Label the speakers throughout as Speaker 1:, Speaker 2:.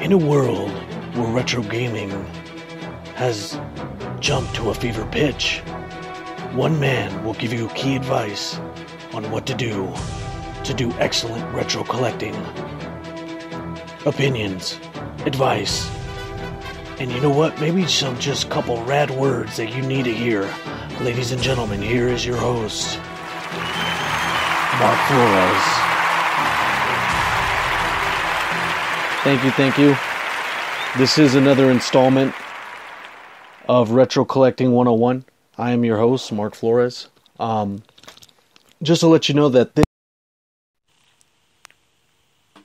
Speaker 1: In a world where retro gaming has jumped to a fever pitch, one man will give you key advice on what to do excellent retro collecting. Opinions, advice, and you know what? Maybe some just couple rad words that you need to hear. Ladies and gentlemen, here is your host, Mark Flores.
Speaker 2: Thank you. This is another installment of Retro Collecting 101. I am your host, Mark Flores. Just to let you know that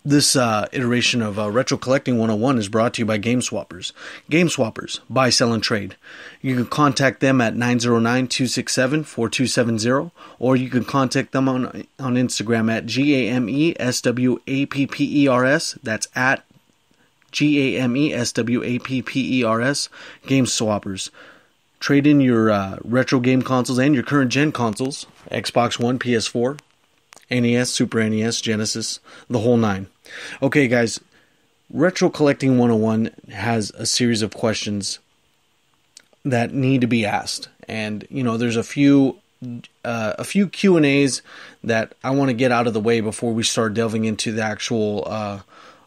Speaker 2: this iteration of Retro Collecting 101 is brought to you by Game Swappers. Game Swappers, buy, sell, and trade. You can contact them at 909-267-4270, or you can contact them on Instagram at GAMESWAPPERS. That's at GAMESWAPPERS. Game Swappers. Trade in your retro game consoles and your current gen consoles, Xbox One, PS4, NES, Super NES, Genesis, the whole nine. Okay, guys, Retro Collecting 101 has a series of questions that need to be asked. And, you know, there's a few Q&As that I want to get out of the way before we start delving into the actual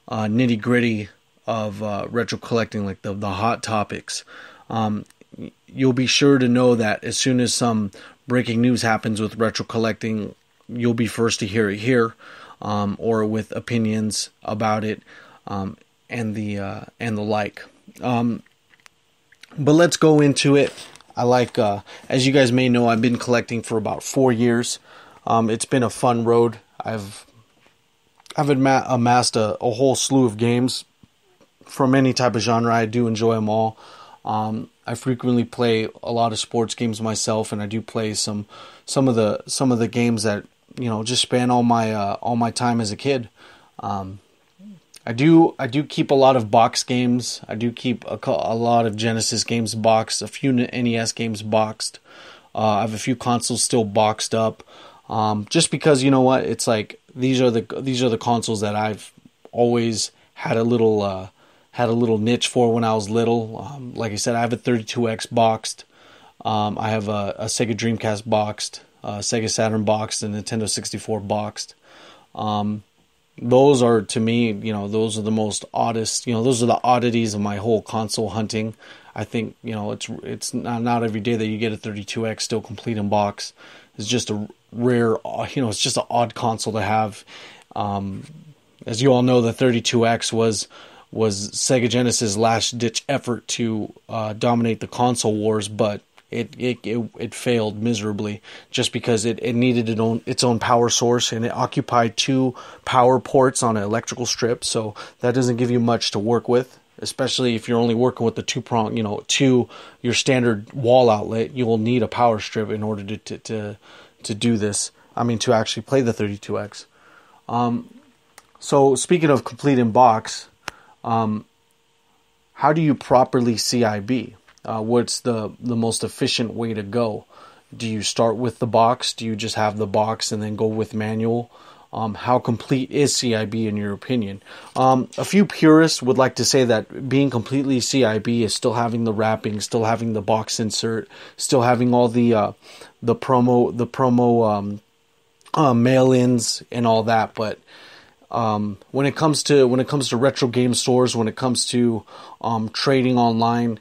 Speaker 2: nitty-gritty of retro collecting, like the hot topics. You'll be sure to know that as soon as some breaking news happens with retro collecting, you'll be first to hear it here, or with opinions about it, and the like. But let's go into it. I like, as you guys may know, I've been collecting for about 4 years. It's been a fun road. I've amassed a whole slew of games from any type of genre. I do enjoy them all. I frequently play a lot of sports games myself, and I do play some of the games that, you know, just span all my time as a kid. I do keep a lot of box games. I do keep a lot of Genesis games boxed, a few NES games boxed. I have a few consoles still boxed up. Just because, you know what, it's like these are the consoles that I've always had a little niche for when I was little. Like I said, I have a 32X boxed. I have a Sega Dreamcast boxed, Sega Saturn boxed, and Nintendo 64 boxed. Those are, to me, you know, those are the most oddest, you know, those are the oddities of my whole console hunting. I think, you know, it's not every day that you get a 32X still complete in box. It's just a rare, you know, it's just an odd console to have. As you all know, the 32X was Sega Genesis' last-ditch effort to dominate the console wars, but it failed miserably just because it needed its own power source, and it occupied 2 power ports on an electrical strip, so that doesn't give you much to work with, especially if you're only working with the 2-prong, you know, your standard wall outlet. You will need a power strip in order to do this. I mean, to actually play the 32X. So speaking of complete in box, how do you properly CIB? What's the most efficient way to go? Do you start with the box? Do you just have the box and then go with manual? How complete is CIB in your opinion? A few purists would like to say that being completely CIB is still having the wrapping, still having the box insert, still having all the promo mail-ins and all that, but when it comes to retro game stores, when it comes to trading online,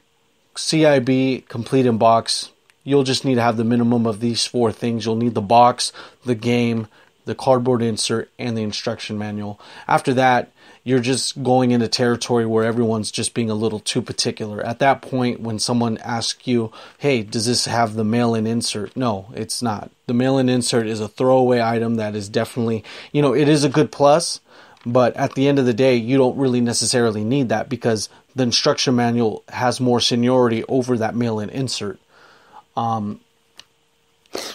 Speaker 2: CIB, complete in box, you'll just need to have the minimum of these 4 things. You'll need the box, the game, the cardboard insert, and the instruction manual. After that, you're just going into territory where everyone's just being a little too particular. At that point, when someone asks you, hey, does this have the mail-in insert? No, it's not. The mail-in insert is a throwaway item that is definitely, you know, it is a good plus, but at the end of the day, you don't really necessarily need that because the instruction manual has more seniority over that mail-in insert.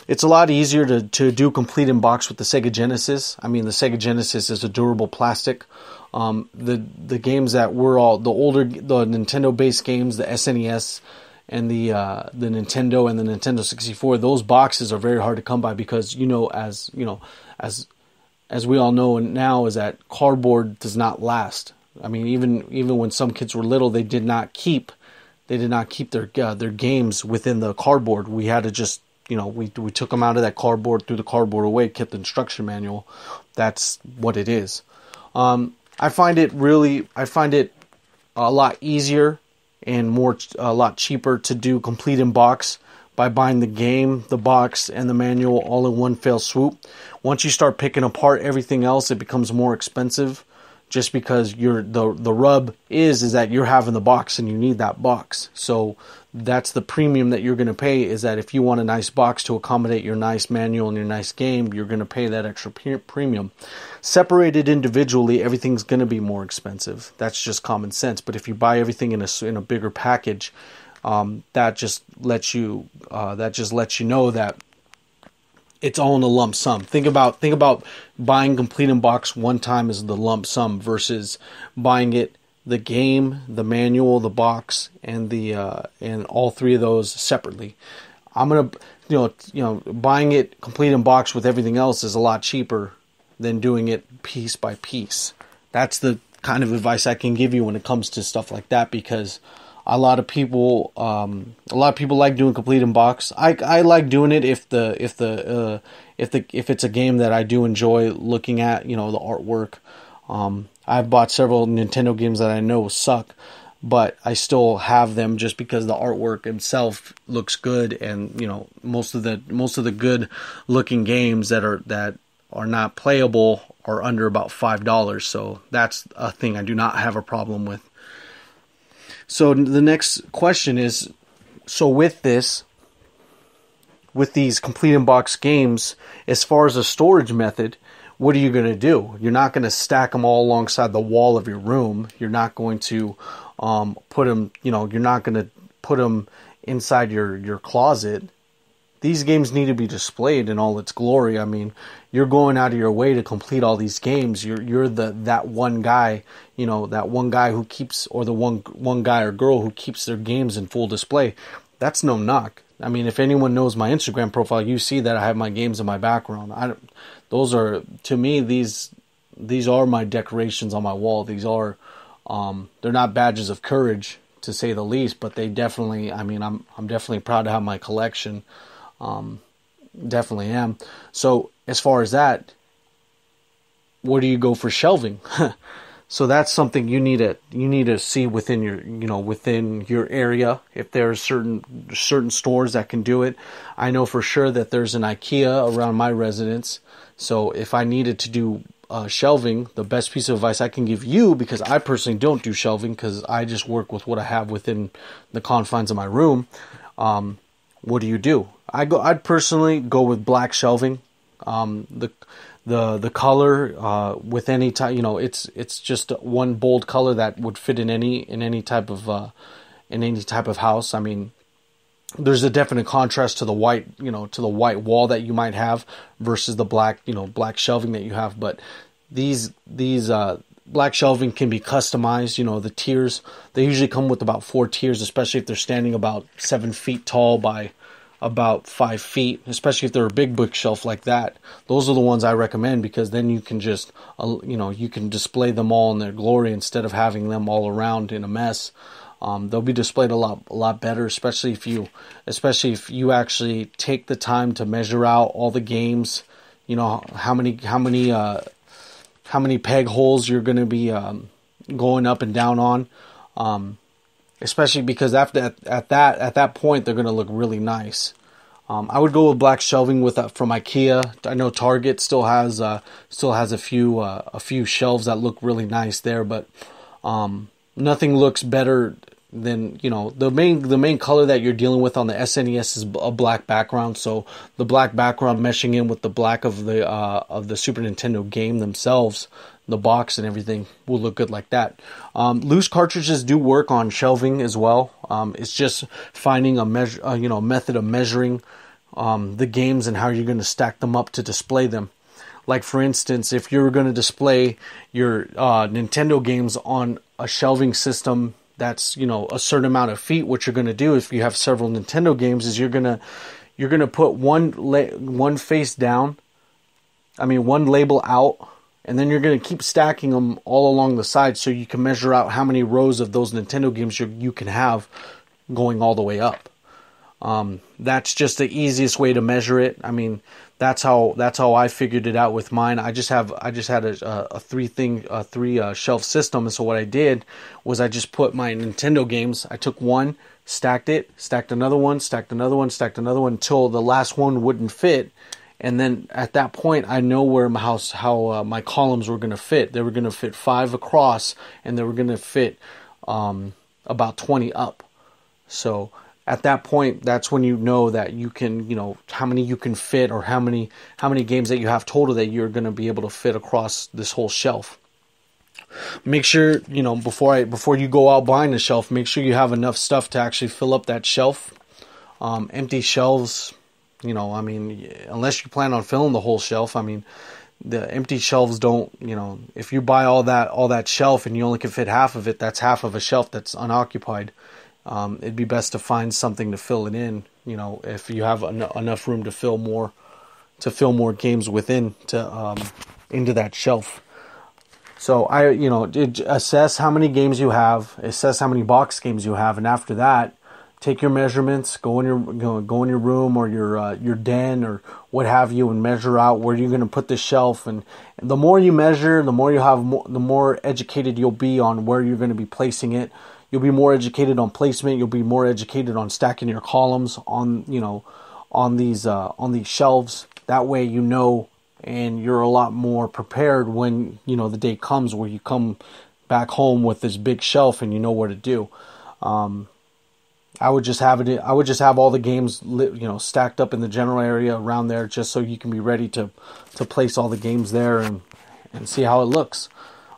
Speaker 2: It's a lot easier to do complete in box with the Sega Genesis. I mean, the Sega Genesis is a durable plastic. The games that were all the Nintendo-based games, the SNES and the Nintendo and the Nintendo 64, those boxes are very hard to come by because, as we all know now, is that cardboard does not last. I mean, even when some kids were little, they did not keep their games within the cardboard. We had to just, we took them out of that cardboard, threw the cardboard away, kept the instruction manual. That's what it is. I find it a lot easier and a lot cheaper to do complete in box by buying the game, the box, and the manual all in one fell swoop. Once you start picking apart everything else, it becomes more expensive, just because the rub is that you're having the box and you need that box. So that's the premium that you're going to pay, is that if you want a nice box to accommodate your nice manual and your nice game, you're going to pay that extra premium. Separated individually, everything's going to be more expensive. That's just common sense. But if you buy everything in a bigger package, that just lets you know that it's all in a lump sum. Think about buying complete in box one time as the lump sum versus buying the game, the manual, the box, and and all three of those separately. I'm gonna buying it complete in box with everything else is a lot cheaper than doing it piece by piece. That's the kind of advice I can give you when it comes to stuff like that, because a lot of people like doing complete in box. I like doing it if it's a game that I do enjoy looking at, the artwork. I've bought several Nintendo games that I know suck, but I still have them just because the artwork itself looks good, and most of the good looking games that are not playable are under about $5. So that's a thing I do not have a problem with. So the next question is, so with these complete in box games, as far as a storage method, what are you going to do? You're not going to stack them all alongside the wall of your room. You're not going to put them, you're not going to put them inside your closet. These games need to be displayed in all its glory. I mean, you're going out of your way to complete all these games. You're that one guy, that one guy who keeps, or the one guy or girl who keeps their games in full display. That's no knock. I mean, if anyone knows my Instagram profile, you see that I have my games in my background. Those are, to me, these are my decorations on my wall. These are, they're not badges of courage, to say the least, but they definitely, I'm definitely proud to have my collection. Definitely am. So as far as that, where do you go for shelving? So that's something you need to see within your area. If there's certain stores that can do it. I know for sure that there's an IKEA around my residence. So if I needed to do shelving, the best piece of advice I can give you, because I personally don't do shelving because I just work with what I have within the confines of my room. What do? I'd personally go with black shelving. The color with any type, it's just one bold color that would fit in any type of house. I mean, there's a definite contrast to the white, to the white wall that you might have versus the black, black shelving that you have. But these black shelving can be customized. The tiers, they usually come with about 4 tiers, especially if they're standing about 7 feet tall by about 5 feet, especially if they're a big bookshelf like that. Those are the ones I recommend, because then you can just, you can display them all in their glory instead of having them all around in a mess. They'll be displayed a lot better, especially if you actually take the time to measure out all the games. How many peg holes you're going to be going up and down on. Especially because at that point they're going to look really nice. I would go with black shelving from IKEA. I know Target still has a few shelves that look really nice there, but nothing looks better than the main color that you're dealing with on the SNES is a black background. So the black background meshing in with the black of the Super Nintendo game themselves, the box and everything, will look good like that. Loose cartridges do work on shelving as well. It's just finding a method of measuring the games and how you're going to stack them up to display them. Like for instance, if you're going to display your Nintendo games on a shelving system that's a certain amount of feet, what you're going to do if you have several Nintendo games is you're going to put one face down. One label out and then you're going to keep stacking them all along the side so you can measure out how many rows of those Nintendo games you can have going all the way up. That's just the easiest way to measure it. I mean, that's how I figured it out with mine. I just had a three shelf system, and so what I did was I just put my Nintendo games. I took one, stacked it, stacked another one, stacked another one, stacked another one until the last one wouldn't fit. And then at that point, I know where how my columns were going to fit. They were going to fit 5 across, and they were going to fit about 20 up. So at that point, that's when you know that you can, how many you can fit, or how many games that you have total that you're going to be able to fit across this whole shelf. Make sure, before you go out buying a shelf, make sure you have enough stuff to actually fill up that shelf. Empty shelves, unless you plan on filling the whole shelf, the empty shelves don't, if you buy all that shelf and you only can fit half of it, that's half of a shelf that's unoccupied. It'd be best to find something to fill it in, if you have enough room to fill more games within into that shelf. So assess how many games you have, assess how many box games you have, and after that, take your measurements, go in your room or your den or what have you, and measure out where you're going to put the shelf. And the more you measure, the more educated you'll be on where you're going to be placing it. You'll be more educated on placement. You'll be more educated on stacking your columns on these shelves. That way, and you're a lot more prepared when the day comes where you come back home with this big shelf and you know what to do. I would just have all the games stacked up in the general area around there, just so you can be ready to place all the games there and see how it looks.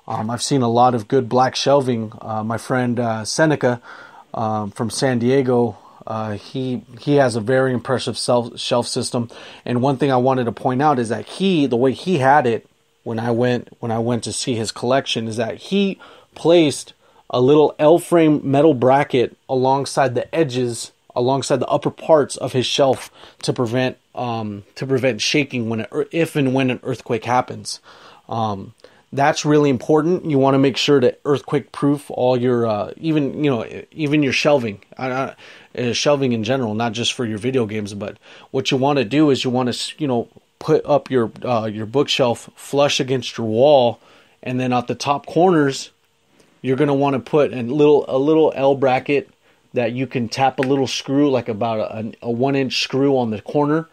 Speaker 2: I've seen a lot of good black shelving. My friend Seneca from San Diego, he has a very impressive shelf system. And one thing I wanted to point out is that the way he had it when I went to see his collection, is that he placed a little L-frame metal bracket alongside the edges, alongside the upper parts of his shelf to prevent shaking if and when an earthquake happens. That's really important. You want to make sure to earthquake proof all your even your shelving, shelving in general, not just for your video games. But what you want to do is you want to put up your bookshelf flush against your wall, and then at the top corners, you're going to want to put a little L bracket that you can tap a little screw, like about a 1-inch screw on the corner.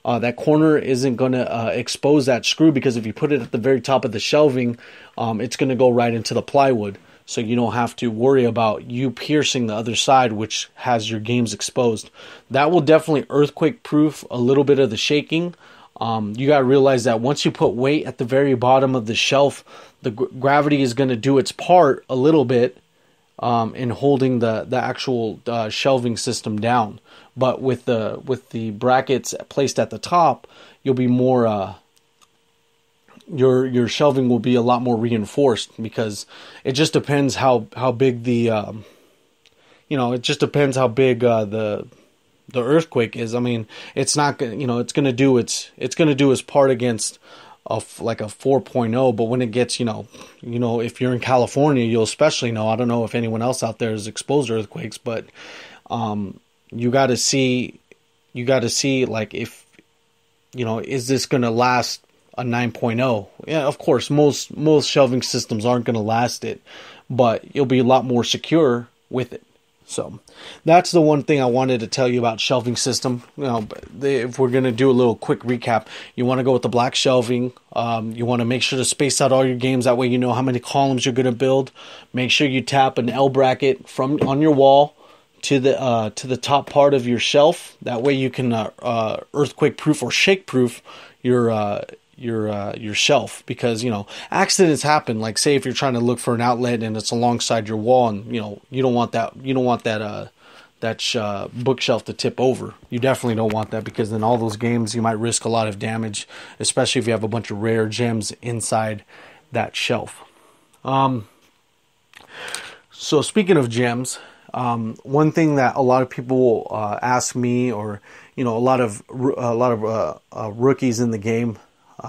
Speaker 2: That corner isn't going to expose that screw, because if you put it at the very top of the shelving, it's going to go right into the plywood. So you don't have to worry about you piercing the other side, which has your games exposed. That will definitely earthquake proof a little bit of the shaking. You got to realize that once you put weight at the very bottom of the shelf, the gravity is going to do its part a little bit in holding the actual shelving system down. But with the brackets placed at the top, you'll be more your shelving will be a lot more reinforced, because it just depends how big the earthquake is. It's not it's going to do its part against like a 4.0, but when it gets if you're in California, you'll especially know. I don't know if anyone else out there is exposed to earthquakes, but you got to see like, if is this going to last a 9.0? Yeah, of course, most shelving systems aren't going to last it, but you'll be a lot more secure with it. So that's the one thing I wanted to tell you about shelving system. If we're going to do a little quick recap, you want to go with the black shelving. You want to make sure to space out all your games. That way you know how many columns you're going to build. Make sure you tap an L bracket on your wall to the top part of your shelf. That way you can earthquake proof or shake proof your shelf, because accidents happen. Like, say if you're trying to look for an outlet and it's alongside your wall, and you don't want that bookshelf to tip over. You definitely don't want that, because then all those games, you might risk a lot of damage, especially if you have a bunch of rare gems inside that shelf. So speaking of gems, one thing that a lot of people ask me, or a lot of rookies in the game,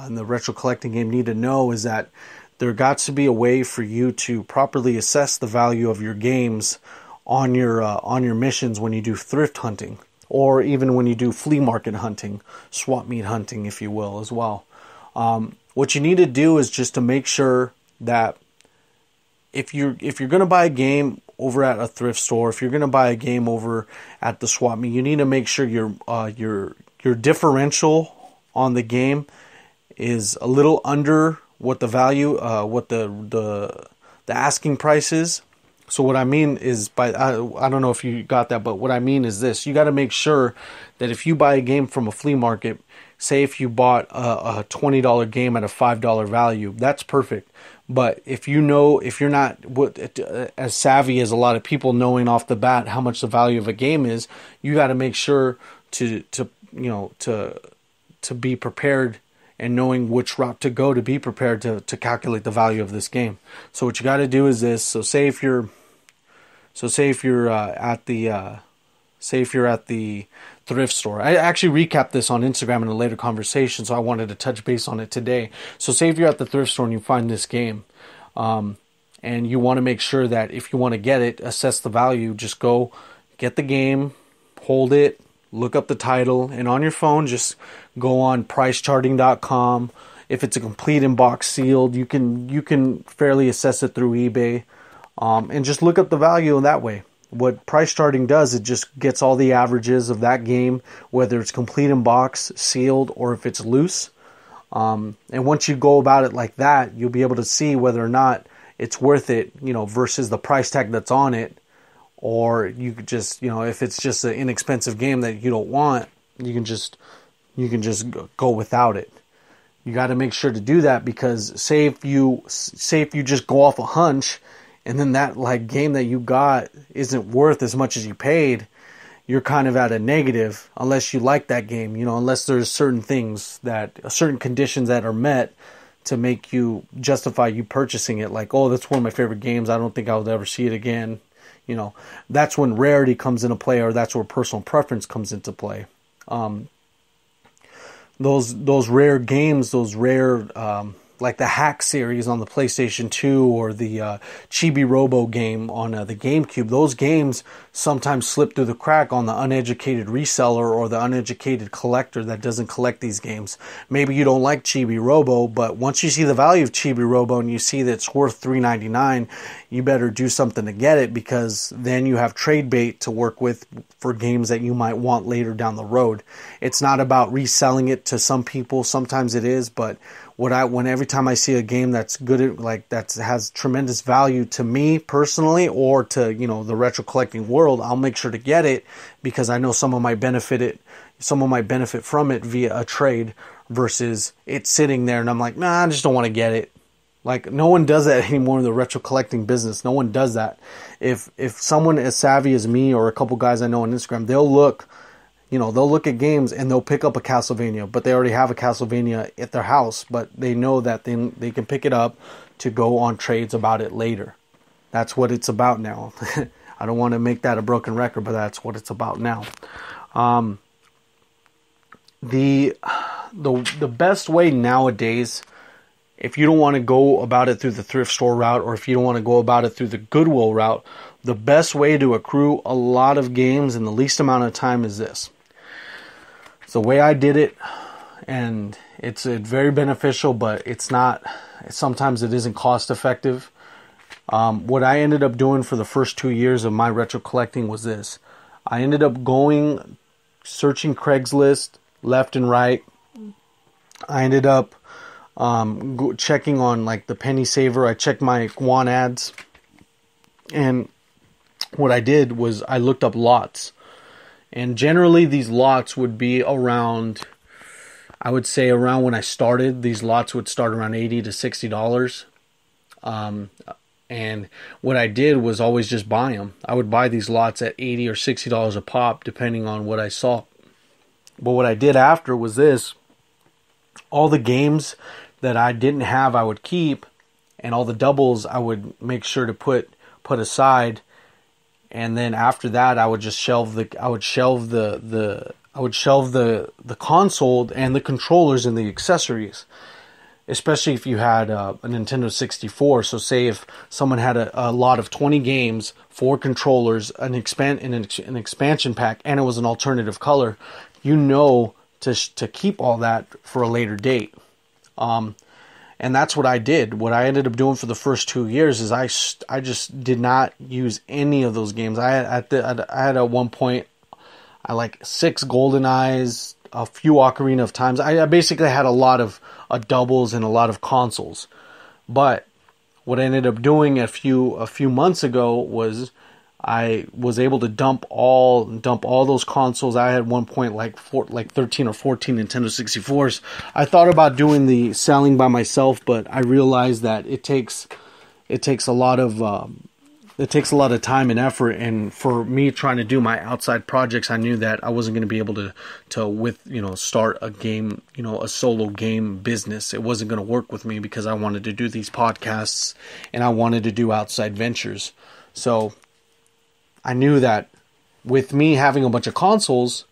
Speaker 2: in the retro collecting game need to know is that there got to be a way for you to properly assess the value of your games on your missions when you do thrift hunting, or even when you do flea market hunting, swap meet hunting, if you will, as well. What you need to do is just to make sure that if you're going to buy a game over at a thrift store, if you're going to buy a game over at the swap meet, you need to make sure your differential on the game is a little under what the value, what the asking price is. So what I mean is, I don't know if you got that, but what I mean is this: you got to make sure that if you buy a game from a flea market, say if you bought a $20 game at a $5 value, that's perfect. But if you're not as savvy as a lot of people knowing off the bat how much the value of a game is, you got to make sure to be prepared and knowing which route to go to be prepared to calculate the value of this game. So what you got to do is this. So say if you're at the thrift store. I actually recapped this on Instagram in a later conversation, so I wanted to touch base on it today. So say if you're at the thrift store and you find this game, and you want to make sure that if you want to get it, assess the value, just go get the game, hold it, look up the title, and on your phone, just go on pricecharting.com. If it's a complete in box sealed, you can fairly assess it through eBay, and just look up the value in that way. What price charting does, it just gets all the averages of that game, whether it's complete in box, sealed, or if it's loose. And once you go about it like that, you'll be able to see whether or not it's worth it, versus the price tag that's on it. Or you could just, if it's just an inexpensive game that you don't want, you can just go without it. You got to make sure to do that, because say if you just go off a hunch, and then that game that you got isn't worth as much as you paid, you're kind of at a negative unless you like that game, unless there's certain conditions that are met to make you justify you purchasing it. Like, oh, that's one of my favorite games, I don't think I'll ever see it again. That's when rarity comes into play, or that's where personal preference comes into play. Those rare games, those rare like the Hack series on the PlayStation 2 or the Chibi Robo game on the GameCube, those games sometimes slip through the crack on the uneducated reseller or the uneducated collector that doesn't collect these games. Maybe you don't like Chibi Robo, but once you see the value of Chibi Robo and you see that it's worth $3.99, you better do something to get it, because then you have trade bait to work with for games that you might want later down the road. It's not about reselling it to some people. Sometimes it is, but every time I see a game that's good, that has tremendous value to me personally, or to the retro collecting world, I'll make sure to get it, because I know someone might benefit from it via a trade, versus it sitting there and I'm like, nah, I just don't want to get it. No one does that anymore in the retro collecting business. No one does that. If someone as savvy as me or a couple guys I know on Instagram, they'll look at games and they'll pick up a Castlevania, but they already have a Castlevania at their house, but they know that they can pick it up to go on trades about it later. That's what it's about now. I don't want to make that a broken record, but that's what it's about now. The best way nowadays, if you don't want to go about it through the thrift store route, or if you don't want to go about it through the Goodwill route, the best way to accrue a lot of games in the least amount of time is this. It's the way I did it, and it's very beneficial, but sometimes it isn't cost effective. What I ended up doing for the first 2 years of my retro collecting was this. I ended up searching Craigslist left and right. I ended up checking on the Penny Saver. I checked my Guan ads, and what I did was I looked up lots, and generally these lots would be around, I would say around when I started, these lots would start around $80 to $60. And what I did was always just buy them. I would buy these lots at $80 or $60 a pop, depending on what I saw. But what I did after was this. All the games that I didn't have, I would keep, and all the doubles I would make sure to put aside. And then after that, I would just shelve the shelve the console and the controllers and the accessories, especially if you had a Nintendo 64. So say if someone had a lot of 20 games, 4 controllers, an expansion pack, and it was an alternative color, to keep all that for a later date. And that's what I did. What I ended up doing for the first 2 years is I just did not use any of those games. I had at one point, I like 6 GoldenEyes, a few Ocarina of Times. I basically had a lot of doubles and a lot of consoles. But what I ended up doing a few months ago was I was able to dump all those consoles. I had one point like 13 or 14 Nintendo 64s. I thought about doing the selling by myself, but I realized that it takes a lot of time and effort. And for me trying to do my outside projects, I knew that I wasn't going to be able to start a game, a solo game business. It wasn't going to work with me because I wanted to do these podcasts and I wanted to do outside ventures. So I knew that with me having a bunch of consoles,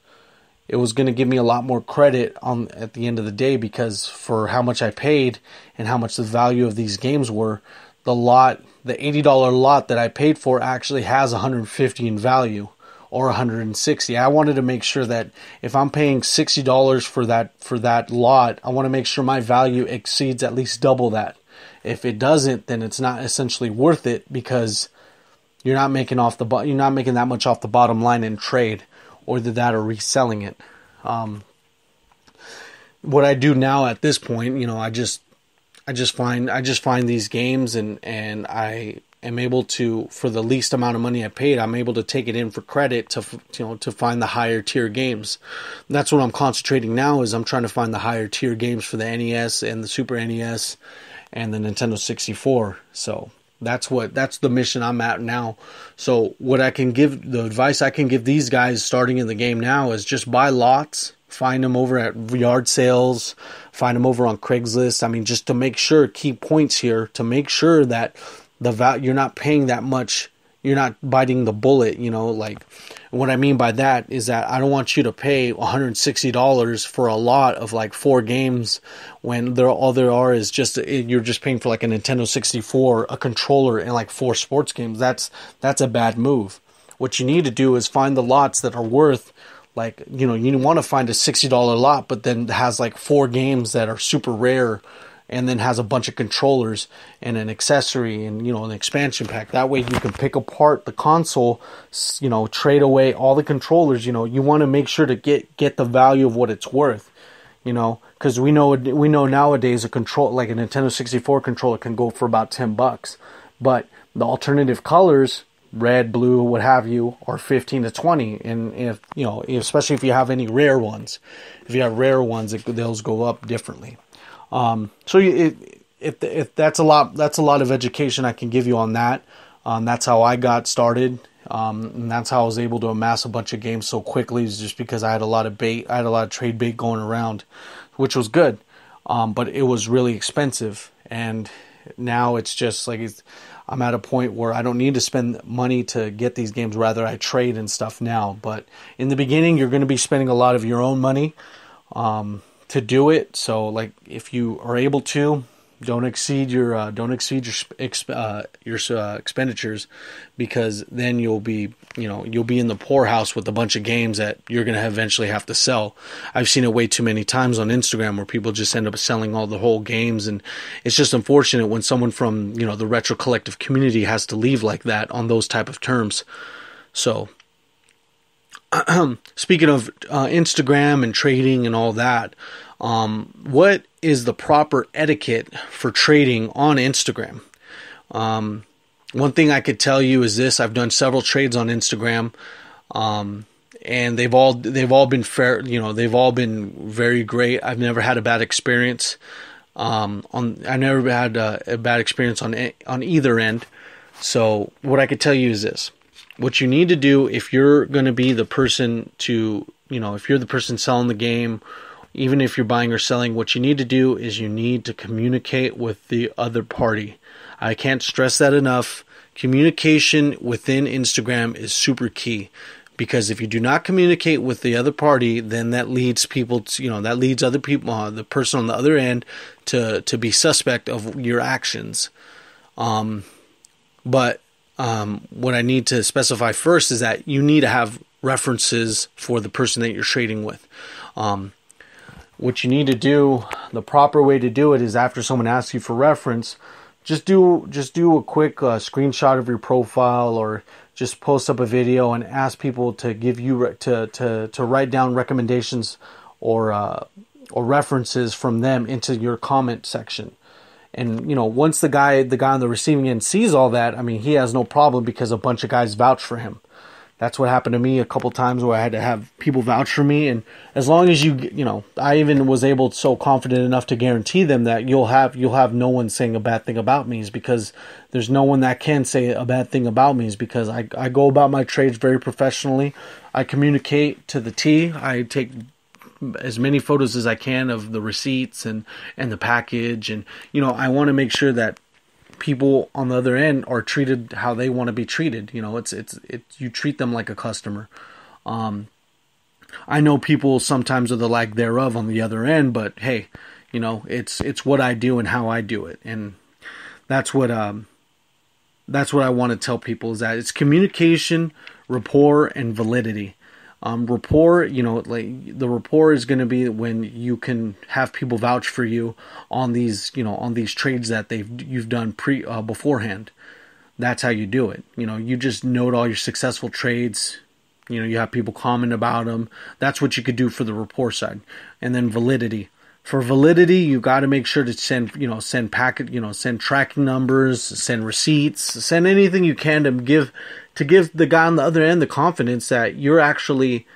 Speaker 2: it was going to give me a lot more credit at the end of the day, because for how much I paid and how much the value of these games were, the $80 lot that I paid for actually has $150 in value, or $160. I wanted to make sure that if I'm paying $60 for that lot, I want to make sure my value exceeds at least double that. If it doesn't, then it's not essentially worth it, because you're not making that much off the bottom line in trade, or that or reselling it. What I do now at this point, I just find these games and I am able to, for the least amount of money I paid, I'm able to take it in for credit to find the higher tier games. And that's what I'm concentrating now, is I'm trying to find the higher tier games for the NES and the Super NES and the Nintendo 64. So that's the mission I'm at now. So the advice I can give these guys starting in the game now is just buy lots, find them over at yard sales, find them over on Craigslist. I mean, just to make sure, key points here, to make sure that you're not paying that much, you're not biting the bullet, like what I mean by that is that I don't want you to pay $160 for a lot of like 4 games when all there are is you're just paying for like a Nintendo 64, a controller, and like 4 sports games. That's a bad move. What you need to do is find the lots that are worth, like, you want to find a $60 lot, but then has like 4 games that are super rare, and then has a bunch of controllers and an accessory and, an expansion pack. That way you can pick apart the console, trade away all the controllers. You want to make sure to get the value of what it's worth, because we know nowadays a Nintendo 64 controller can go for about $10, but the alternative colors, red, blue, what have you, are 15 to 20. And especially if you have any rare ones, those go up differently. So if that's a lot of education I can give you on that. That's how I got started. And that's how I was able to amass a bunch of games so quickly, is just because I had a lot of trade bait going around, which was good. But it was really expensive. And now it's just like, I'm at a point where I don't need to spend money to get these games. Rather, I trade and stuff now. But in the beginning, you're going to be spending a lot of your own money, to do it. So like, if you are able to, don't exceed your expenditures, because then you'll be in the poorhouse with a bunch of games that you're going to eventually have to sell. I've seen it way too many times on Instagram where people just end up selling all the whole games, and it's just unfortunate when someone from the retro collective community has to leave like that on those type of terms. So speaking of Instagram and trading and all that, what is the proper etiquette for trading on Instagram? One thing I could tell you is this: I've done several trades on Instagram, and they've all been fair. They've all been very great. I've never had a bad experience. I never had a bad experience on either end. So what I could tell you is this: what you need to do if you're going to be the person if you're the person selling the game, even if you're buying or selling, what you need to do is you need to communicate with the other party. I can't stress that enough. Communication within Instagram is super key, Because if you do not communicate with the other party, then that leads people to, that leads other people, the person on the other end, to be suspect of your actions. But what I need to specify first is that you need to have references for the person that you're trading with. What you need to do, the proper way to do it is after someone asks you for reference, just do a quick screenshot of your profile, or just post up a video and ask people to give you to write down recommendations or references from them into your comment section. And once the guy on the receiving end sees all that, I mean, he has no problem because a bunch of guys vouch for him. That's what happened to me a couple times where I had to have people vouch for me. And as long as I even was so confident enough to guarantee them that you'll have no one saying a bad thing about me, is because there's no one that can say a bad thing about me, is because I go about my trades very professionally. I communicate to the T. I take as many photos as I can of the receipts and the package. And, I want to make sure that people on the other end are treated how they want to be treated. It's you treat them like a customer. I know people sometimes are the lack thereof on the other end, but hey, it's what I do and how I do it. And that's what I want to tell people, is that it's communication, rapport, and validity. Rapport, the rapport is going to be when you can have people vouch for you on these trades that you've done beforehand. That's how you do it. You just note all your successful trades. You have people comment about them. That's what you could do for the rapport side. And then validity. For validity, you got to make sure to send tracking numbers, send receipts, send anything you can to give the guy on the other end the confidence that you're actually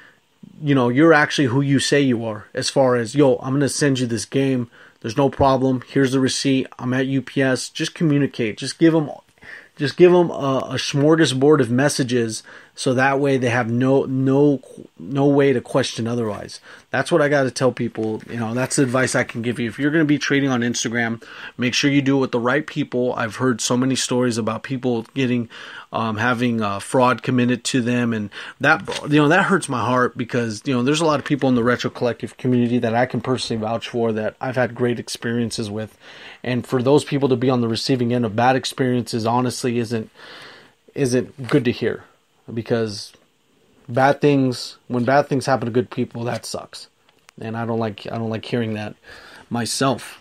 Speaker 2: who you say you are. As far as, I'm going to send you this game. There's no problem. Here's the receipt. I'm at UPS. Just communicate. Just give them a smorgasbord of messages, so that way they have no way to question otherwise. That's what I got to tell people. That's the advice I can give you. If you're going to be trading on Instagram, make sure you do it with the right people. I've heard so many stories about people having fraud committed to them, and that hurts my heart, because there's a lot of people in the Retro Collective community that I can personally vouch for, that I've had great experiences with. And for those people to be on the receiving end of bad experiences, honestly, isn't good to hear, because when bad things happen to good people, that sucks, and I don't like hearing that myself.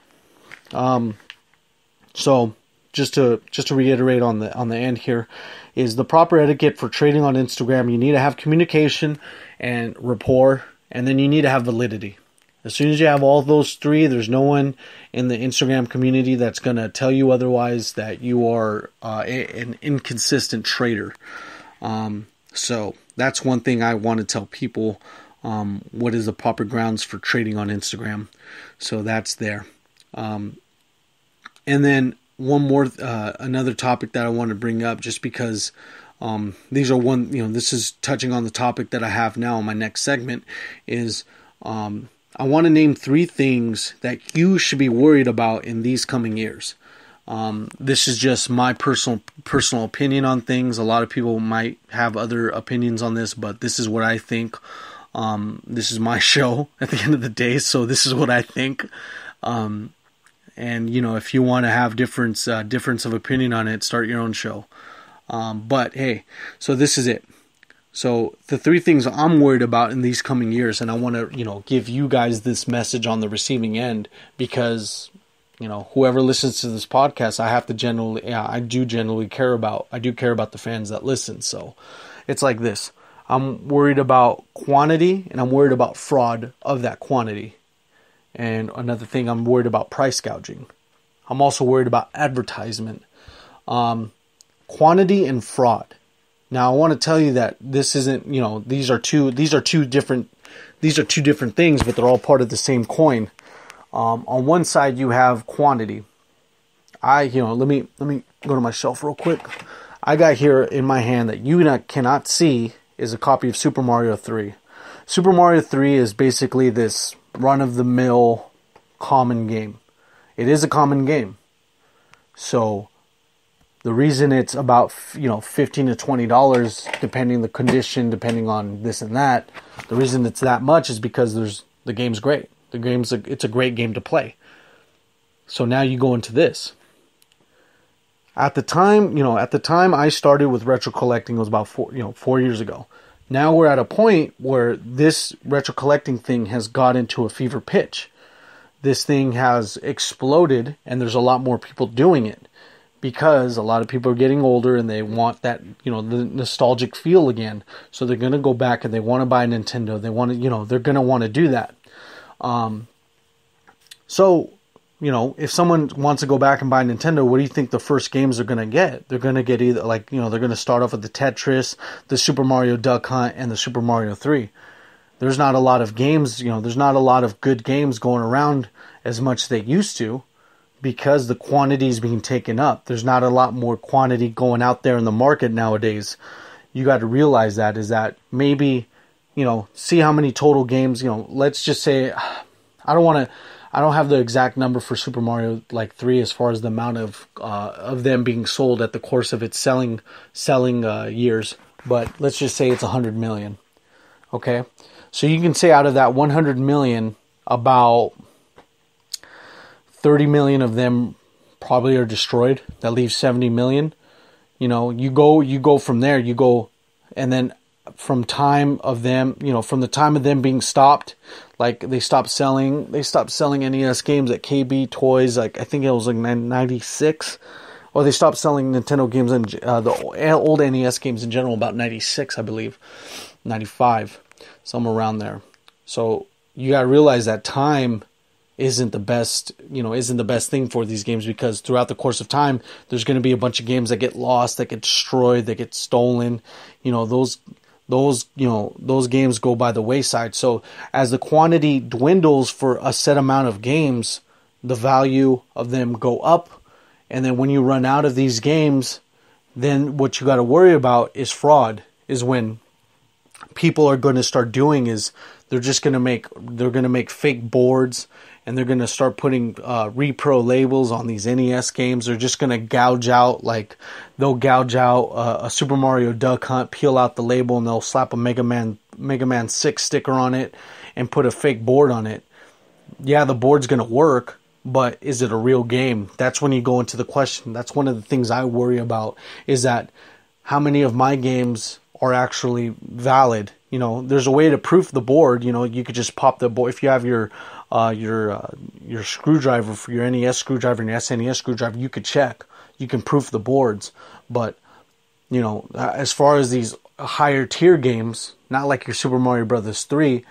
Speaker 2: So just to reiterate on the end here, is the proper etiquette for trading on Instagram. You need to have communication and rapport, and then you need to have validity. As soon as you have all those three, there's no one in the Instagram community that's going to tell you otherwise, that you are an inconsistent trader. So that's one thing I want to tell people, what is the proper grounds for trading on Instagram. So that's there. And then one more, another topic that I want to bring up, just because this is touching on the topic that I have now in my next segment, is I want to name 3 things that you should be worried about in these coming years. This is just my personal opinion on things. A lot of people might have other opinions on this, but this is what I think. This is my show at the end of the day, so this is what I think. And if you want to have difference of opinion on it, start your own show. But hey, so this is it. So the 3 things I'm worried about in these coming years, and I want to, give you guys this message on the receiving end, because, whoever listens to this podcast, I do generally care about the fans that listen. So it's like this. I'm worried about quantity, and I'm worried about fraud of that quantity. And another thing, I'm worried about price gouging. I'm also worried about advertisement. Quantity and fraud. Now, I want to tell you that this isn't, these are two different things, but they're all part of the same coin. On one side, you have quantity. Let me go to my shelf real quick. I got here in my hand that you cannot see is a copy of Super Mario 3. Super Mario 3 is basically this run-of-the-mill common game. It is a common game. So The reason it's about $15 to $20, depending the condition, depending on this and that. The reason it's that much is because the game's great. It's a great game to play. So now you go into this. At the time I started with retro collecting, it was about 4 years ago. Now we're at a point where this retro collecting thing has got into a fever pitch. This thing has exploded, and there's a lot more people doing it because a lot of people are getting older and they want that, the nostalgic feel again. So they're going to go back and they want to buy a Nintendo. They want to, they're going to want to do that. So, if someone wants to go back and buy a Nintendo, what do you think the first games are going to get? They're going to get either they're going to start off with the Tetris, the Super Mario Duck Hunt, and the Super Mario 3. There's not a lot of games, there's not a lot of good games going around as much as they used to because the quantity is being taken up. There's not a lot more quantity going out there in the market nowadays. You got to realize that is that maybe, see how many total games, let's just say, I don't have the exact number for Super Mario 3 as far as the amount of them being sold at the course of its selling years, but let's just say it's 100 million. Okay, so you can say out of that 100 million, about 30 million of them probably are destroyed. That leaves 70 million. You go from there. And then from the time of them being stopped, they stopped selling NES games at KB Toys. I think it was 96, or they stopped selling Nintendo games and the old NES games in general about 96, I believe, 95, somewhere around there. So you got to realize that time isn't the best thing for these games, because throughout the course of time, there's going to be a bunch of games that get lost, that get destroyed, that get stolen. Those games go by the wayside. So as the quantity dwindles for a set amount of games, the value of them go up. And then when you run out of these games, then what you got to worry about is fraud. Is when people are going to start doing is they're going to make fake boards, and they're going to start putting repro labels on these NES games. They're just going to gouge out, they'll gouge out a Super Mario Duck Hunt, peel out the label, and they'll slap a Mega Man 6 sticker on it and put a fake board on it. Yeah, the board's going to work, but is it a real game? That's when you go into the question. That's one of the things I worry about, is that how many of my games are actually valid. There's a way to proof the board. You could just pop the board. If you have your screwdriver for your NES screwdriver and your SNES screwdriver, you could check. You can proof the boards. But, as far as these higher tier games, not like your Super Mario Brothers 3,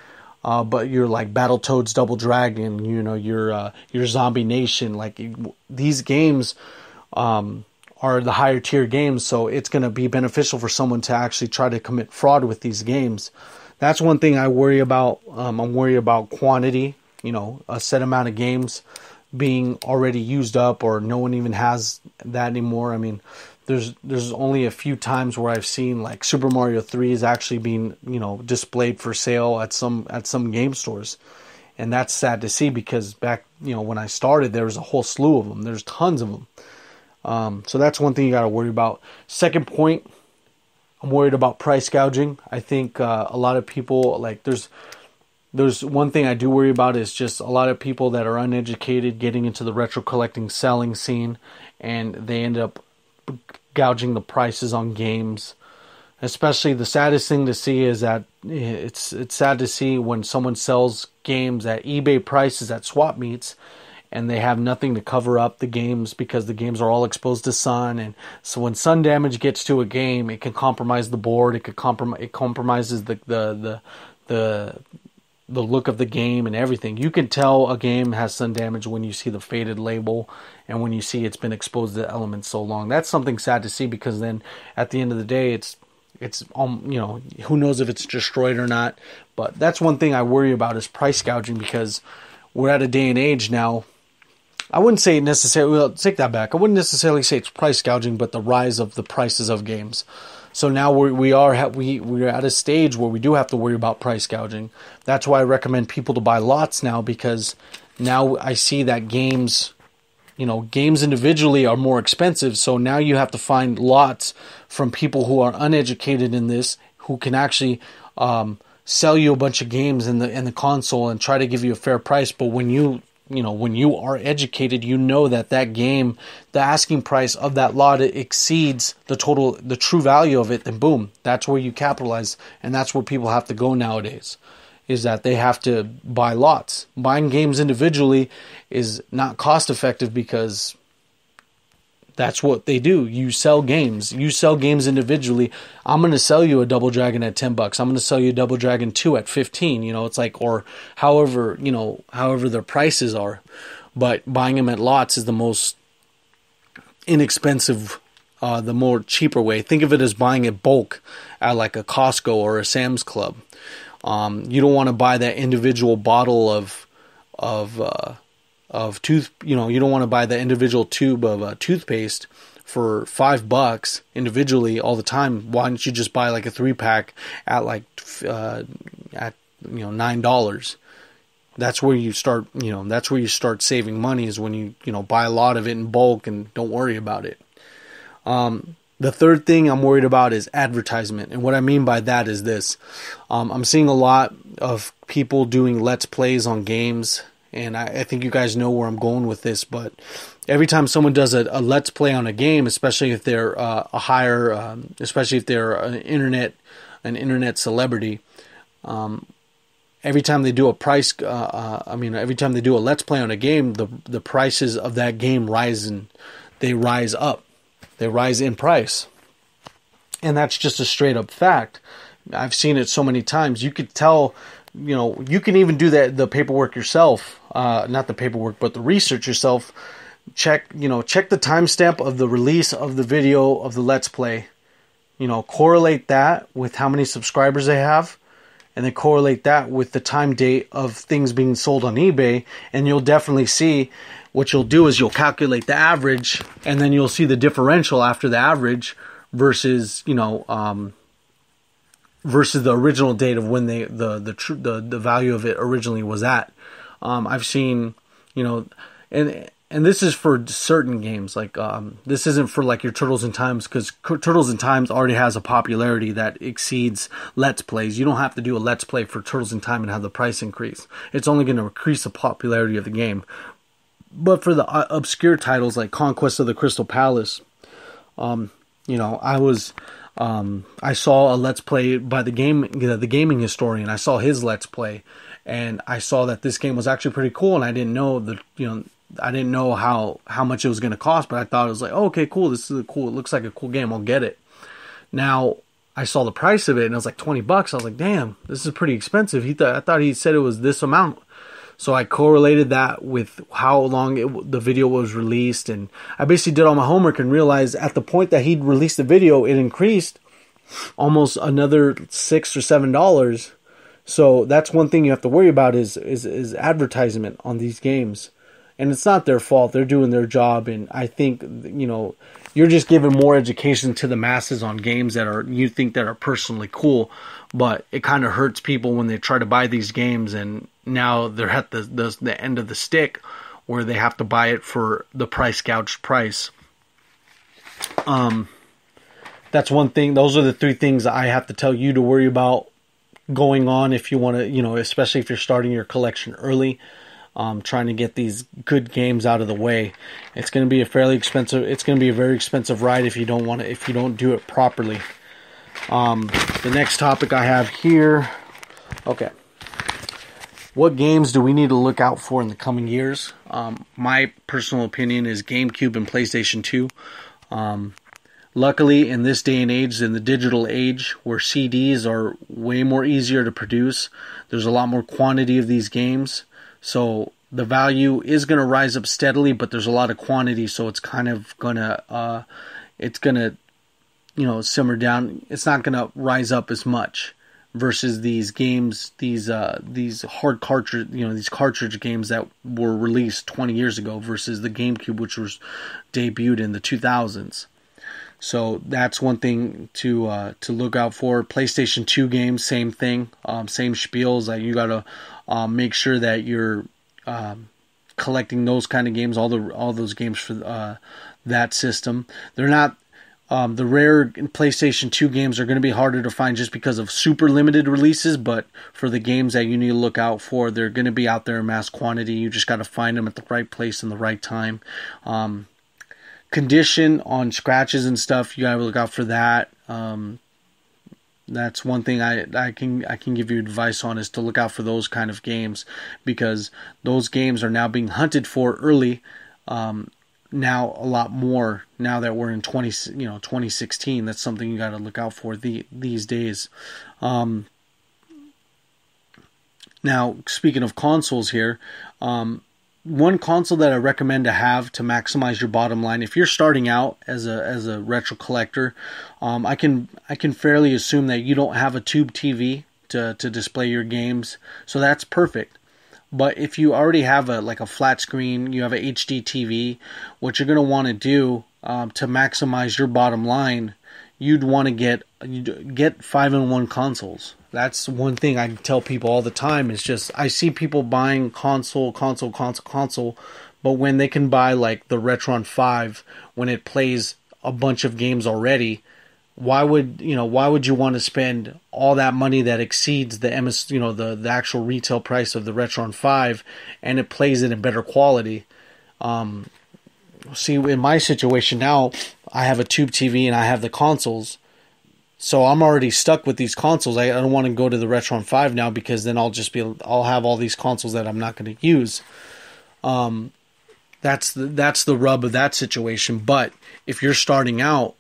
Speaker 2: but your Battletoads Double Dragon, your Zombie Nation, these games are the higher tier games, so it's going to be beneficial for someone to actually try to commit fraud with these games. That's one thing I worry about. I'm worried about quantity, a set amount of games being already used up, or no one even has that anymore. I mean, there's only a few times where I've seen Super Mario 3 is actually being, displayed for sale at some game stores. And that's sad to see, because back, when I started, there was a whole slew of them. There's tons of them. So that's one thing you got to worry about. Second point, I'm worried about price gouging. I think a lot of people, there's one thing I do worry about is just a lot of people that are uneducated getting into the retro collecting selling scene, and they end up gouging the prices on games. Especially the saddest thing to see is that it's sad to see when someone sells games at eBay prices at swap meets, and they have nothing to cover up the games because the games are all exposed to sun. And so when sun damage gets to a game, it can compromise the board. It compromises the look of the game and everything. You can tell a game has sun damage when you see the faded label and when you see it's been exposed to elements so long. That's something sad to see, because then at the end of the day, it's who knows if it's destroyed or not. But that's one thing I worry about, is price gouging, because we're at a day and age now. I wouldn't say necessarily, well, take that back. I wouldn't necessarily say it's price gouging, but the rise of the prices of games. So now we're at a stage where we do have to worry about price gouging. That's why I recommend people to buy lots now, because now I see that games games individually are more expensive. So now you have to find lots from people who are uneducated in this, who can actually sell you a bunch of games in the console and try to give you a fair price. But when when you are educated, that game, the asking price of that lot exceeds the true value of it, then boom, that's where you capitalize. And that's where people have to go nowadays, is that they have to buy lots. Buying games individually is not cost effective, because that's what they do. You sell games. You sell games individually. I'm going to sell you a Double Dragon at $10. I'm going to sell you a Double Dragon 2 at 15. It's like, or however their prices are. But buying them at lots is the most inexpensive, the more cheaper way. Think of it as buying it bulk at like a Costco or a Sam's Club. You don't want to buy that individual bottle of tooth. You don't want to buy the individual tube of toothpaste for $5 individually all the time. Why don't you just buy like a 3-pack at like $9? That's where you start. That's where you start saving money, is when you buy a lot of it in bulk and don't worry about it. The third thing I'm worried about is advertisement. And what I mean by that is this. I'm seeing a lot of people doing Let's Plays on games. And I think you guys know where I'm going with this. But every time someone does a Let's Play on a game, especially if they're especially if they're an internet celebrity, every time they do every time they do a Let's Play on a game, the prices of that game rise up. They rise in price. And that's just a straight up fact. I've seen it so many times. You could tell, you can even do the paperwork yourself. Not the paperwork, but the research yourself. Check the timestamp of the release of the video of the Let's Play. Correlate that with how many subscribers they have. And then correlate that with the time date of things being sold on eBay. And you'll definitely see, what you'll do is you'll calculate the average, and then you'll see the differential after the average versus versus the original date of when the value of it originally was at. I've seen, and this is for certain games, like this isn't for like your Turtles in Times, because Turtles in Times already has a popularity that exceeds Let's Plays. You don't have to do a Let's Play for Turtles in Time and have the price increase. It's only going to increase the popularity of the game. But for the obscure titles like Conquest of the Crystal Palace, I saw a Let's Play by the gaming historian. I saw his Let's Play, and I saw that this game was actually pretty cool. And I didn't know how much it was going to cost, but I thought it was like, oh, okay, cool. This is cool. It looks like a cool game. I'll get it. Now I saw the price of it, and it was like $20. I was like, damn, this is pretty expensive. I thought he said it was this amount. So I correlated that with how long the video was released, and I basically did all my homework and realized at the point that he'd released the video, it increased almost another $6 or $7. So that's one thing you have to worry about is advertisement on these games. And it's not their fault. They're doing their job, and I think, you're just giving more education to the masses on games that are personally cool, but it kind of hurts people when they try to buy these games, and now they're at the end of the stick where they have to buy it for the gouged price. That's one thing. Those are the three things I have to tell you to worry about going on if you want to, especially if you're starting your collection early. Trying to get these good games out of the way. It's going to be a very expensive ride if you don't do it properly. The next topic I have here. Okay. What games do we need to look out for in the coming years? My personal opinion is GameCube and PlayStation 2. Luckily, in this day and age, in the digital age, where CDs are way more easier to produce, there's a lot more quantity of these games. So the value is going to rise up steadily, but there's a lot of quantity, so it's kind of gonna simmer down. It's not gonna rise up as much versus these games, these hard cartridge, these cartridge games that were released 20 years ago versus the GameCube, which was debuted in the 2000s. So that's one thing to look out for. PlayStation 2 games, same thing, same spiels. That you gotta make sure that you're collecting those kind of games, all those games for that system. They're not the rare PlayStation 2 games are going to be harder to find just because of super limited releases, but for the games that you need to look out for, they're going to be out there in mass quantity. You just got to find them at the right place and the right time. Condition on scratches and stuff, you got to look out for that. That's one thing I can give you advice on, is to look out for those kind of games, because those games are now being hunted for early. Now a lot more now that we're in 2016. That's something you got to look out for these days. Now, speaking of consoles here, one console that I recommend to have to maximize your bottom line, if you're starting out as a retro collector, I can fairly assume that you don't have a tube TV to display your games, so that's perfect. But if you already have a flat screen, you have a HD TV, what you're going to want to do to maximize your bottom line, you'd want to get 5-in-1 consoles. That's one thing I tell people all the time. Is just, I see people buying console, but when they can buy like the Retron 5 when it plays a bunch of games already, why would you want to spend all that money that exceeds the the actual retail price of the Retron 5, and it plays it in better quality? See, in my situation now, I have a tube TV and I have the consoles. So I'm already stuck with these consoles. I don't want to go to the Retron 5 now, because then I'll have all these consoles that I'm not going to use. That's the rub of that situation. But if you're starting out,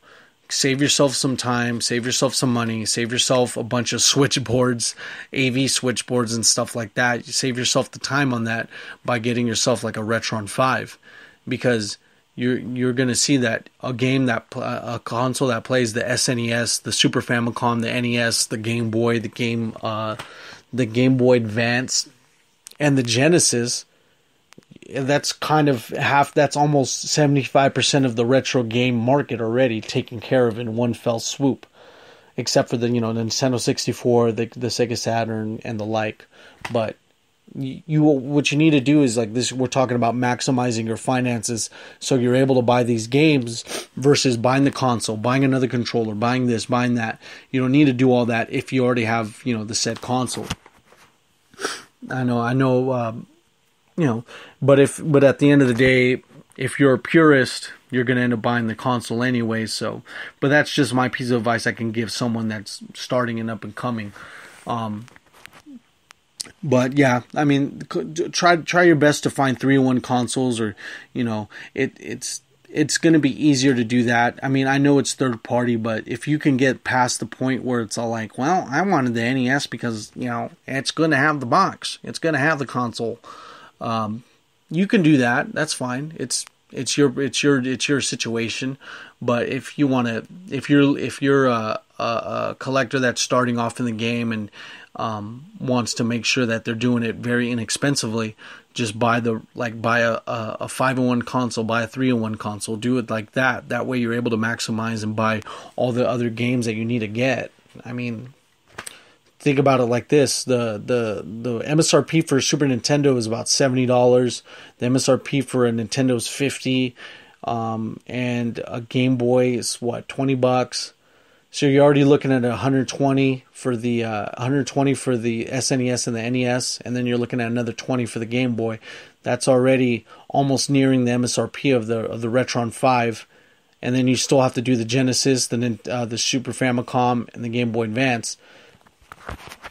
Speaker 2: save yourself some time, save yourself some money, save yourself a bunch of switchboards, AV switchboards and stuff like that. You save yourself the time on that by getting yourself like a Retron 5, because you're going to see that a console that plays the SNES, the Super Famicom, the NES, the Game Boy, the Game Boy Advance, and the Genesis, that's kind of that's almost 75% of the retro game market already taken care of in one fell swoop, except for the Nintendo 64, the Sega Saturn, and the like. But what you need to do is, like this, we're talking about maximizing your finances so you're able to buy these games versus buying the console, buying another controller, buying this, buying that. You don't need to do all that if you already have the said console. I know but at the end of the day, if you're a purist, you're going to end up buying the console anyway. So, but that's just my piece of advice I can give someone that's starting and up and coming. But yeah, I mean, try your best to find 3-in-1 consoles, or it's going to be easier to do that. I mean, I know it's third party, but if you can get past the point where it's all like, well, I wanted the NES because it's going to have the box, it's going to have the console. You can do that. That's fine. It's your situation. But if you want to, if you're a collector that's starting off in the game and wants to make sure that they're doing it very inexpensively, just buy a 5-in-1 console, buy a 3-in-1 console, do it like that. That way you're able to maximize and buy all the other games that you need to get. I mean, think about it like this: the MSRP for Super Nintendo is about $70. The MSRP for a Nintendo is $50, and a Game Boy is $20. So you're already looking at $120 for the SNES and the NES, and then you're looking at another $20 for the Game Boy. That's already almost nearing the MSRP of the Retron 5, and then you still have to do the Genesis, the Super Famicom, and the Game Boy Advance.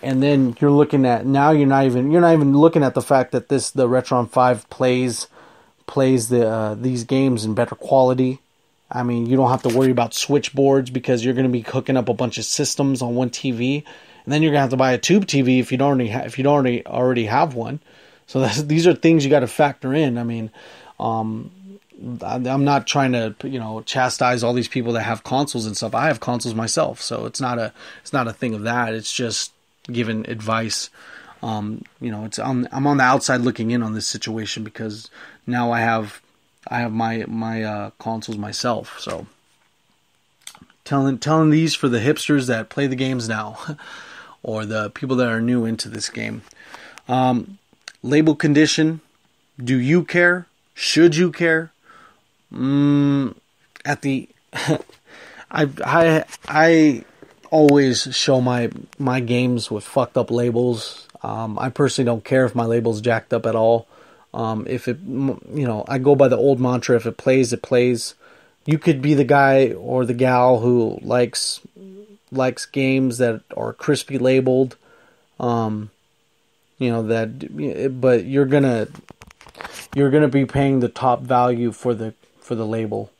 Speaker 2: And then you're looking at, now you're not even looking at the fact that the Retron 5 plays these games in better quality. I mean, you don't have to worry about switchboards because you're going to be hooking up a bunch of systems on one TV, and then you're going to have to buy a tube TV if you don't already have one. So these are things you got to factor in. I mean, I'm not trying to chastise all these people that have consoles and stuff. I have consoles myself, so it's not a thing of that. It's just giving advice. I'm on the outside looking in on this situation because now I have my consoles myself. So telling these for the hipsters that play the games now, or the people that are new into this game. Label condition, Do you care? Should you care? At the I always show my games with fucked up labels. I personally don't care if my label's jacked up at all. If it, I go by the old mantra: if it plays, it plays. You could be the guy or the gal who likes games that are crispy labeled. But you're gonna be paying the top value for the label.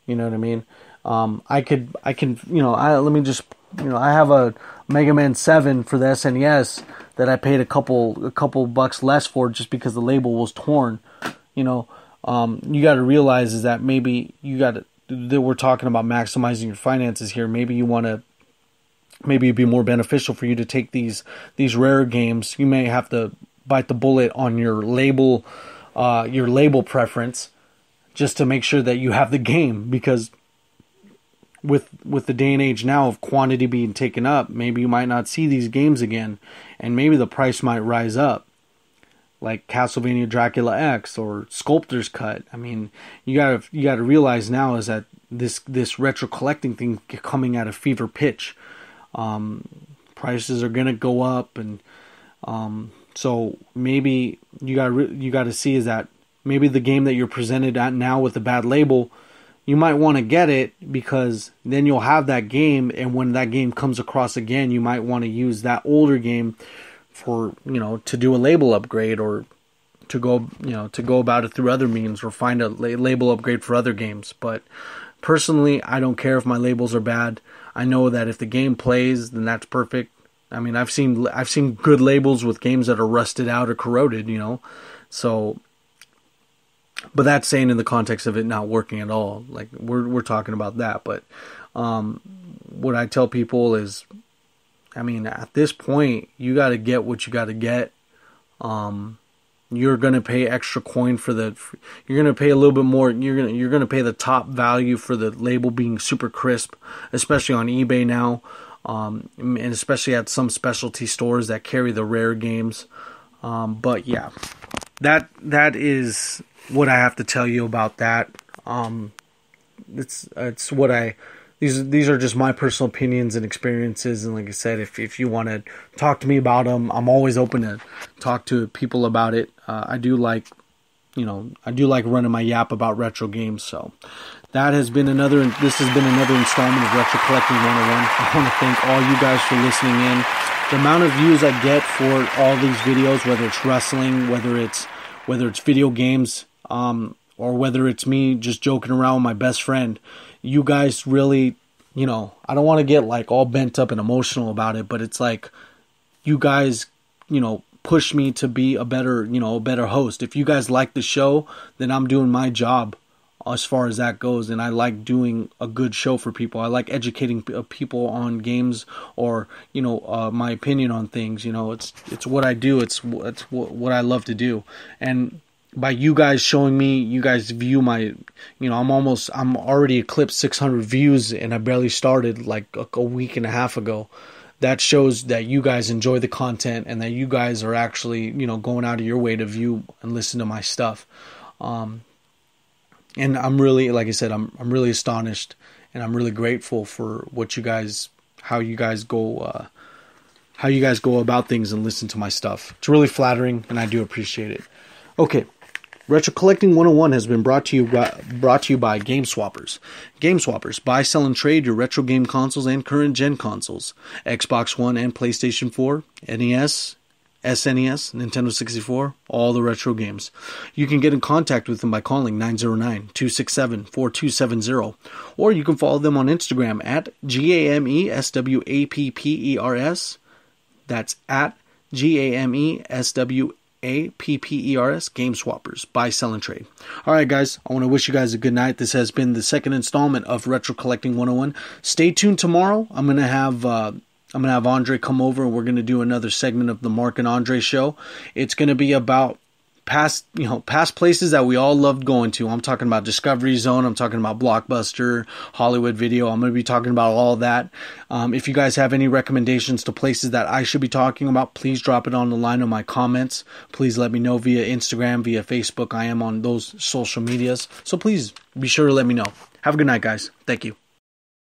Speaker 2: You know what I mean? I have a Mega Man 7 for the SNES that I paid a couple bucks less for just because the label was torn. You got to realize is that maybe that we're talking about maximizing your finances here. Maybe it'd be more beneficial for you to take these rare games. You may have to bite the bullet on your label preference just to make sure that you have the game, because with the day and age now of quantity being taken up, maybe you might not see these games again, and maybe the price might rise up, like Castlevania Dracula X or Sculptor's Cut. I mean, you gotta realize now is that this retro collecting thing coming at a fever pitch. Prices are gonna go up, and so maybe you gotta see is that maybe the game that you're presented at now with the bad label, you might want to get it because then you'll have that game, and when that game comes across again, you might want to use that older game for, to do a label upgrade, or to go about it through other means, or find a label upgrade for other games. But personally, I don't care if my labels are bad. I know that if the game plays, then that's perfect. I mean, I've seen good labels with games that are rusted out or corroded, So, but that's saying in the context of it not working at all. Like we're talking about that. But what I tell people is, I mean, at this point, you got to get what you got to get. You're gonna pay extra coin you're gonna pay a little bit more. You're gonna pay the top value for the label being super crisp, especially on eBay now, and especially at some specialty stores that carry the rare games. But yeah, that is what I have to tell you about that. It's what these are just my personal opinions and experiences, and like I said, if you want to talk to me about them, I'm always open to talk to people about it. I do like running my yap about retro games. So this has been another installment of Retro Collecting 101. I want to thank all you guys for listening in. The amount of views I get for all these videos, whether it's wrestling, whether it's video games, or whether it's me just joking around with my best friend, you guys really, I don't want to get like all bent up and emotional about it, but it's like you guys, push me to be a better host. If you guys like the show, then I'm doing my job as far as that goes, and I like doing a good show for people. I like educating people on games, or my opinion on things. It's what I do. It's what I love to do. And by you guys showing me, you guys view my, I'm already eclipsed 600 views, and I barely started like a week and a half ago. That shows that you guys enjoy the content, and that you guys are actually, going out of your way to view and listen to my stuff. And I'm really, like I said, I'm really astonished, and I'm really grateful for how you guys go about things and listen to my stuff. It's really flattering, and I do appreciate it. Okay. Retro Collecting 101 has been brought to you by Game Swappers. Game Swappers. Buy, sell, and trade your retro game consoles and current gen consoles. Xbox One and PlayStation 4, NES, SNES, Nintendo 64, all the retro games. You can get in contact with them by calling 909-267-4270, or you can follow them on Instagram at GAMESWAPPERS. That's at GAMESWAPPERS, Game Swappers. Buy, sell, and trade. Alright guys, I want to wish you guys a good night. This has been the second installment of Retro Collecting 101. Stay tuned tomorrow. I'm going to have Andre come over, and we're going to do another segment of the Mark and Andre show. It's going to be about past places that we all loved going to. I'm talking about Discovery Zone. I'm talking about Blockbuster, Hollywood Video. I'm going to be talking about all that. If you guys have any recommendations to places that I should be talking about, please drop it on the line of my comments. Please let me know via Instagram, via Facebook. I am on those social medias. So please be sure to let me know. Have a good night, guys. Thank you.